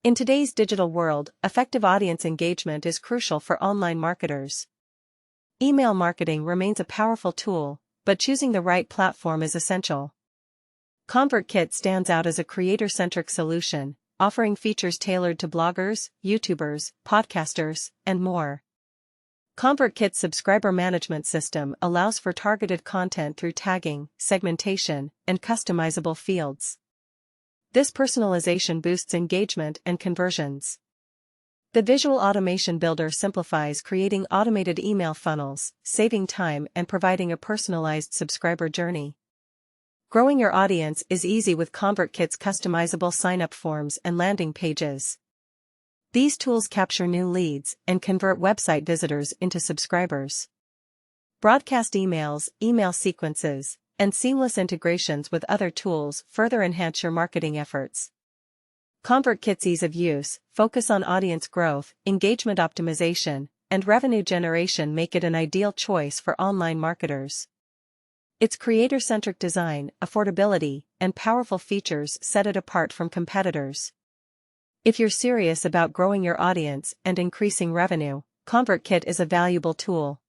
In today's digital world, effective audience engagement is crucial for online marketers. Email marketing remains a powerful tool, but choosing the right platform is essential. ConvertKit stands out as a creator-centric solution, offering features tailored to bloggers, YouTubers, podcasters, and more. ConvertKit's subscriber management system allows for targeted content through tagging, segmentation, and customizable fields. This personalization boosts engagement and conversions. The Visual Automation Builder simplifies creating automated email funnels, saving time and providing a personalized subscriber journey. Growing your audience is easy with ConvertKit's customizable sign-up forms and landing pages. These tools capture new leads and convert website visitors into subscribers. Broadcast emails, email sequences, and seamless integrations with other tools further enhance your marketing efforts. ConvertKit's ease of use, focus on audience growth, engagement optimization, and revenue generation make it an ideal choice for online marketers. Its creator-centric design, affordability, and powerful features set it apart from competitors. If you're serious about growing your audience and increasing revenue, ConvertKit is a valuable tool.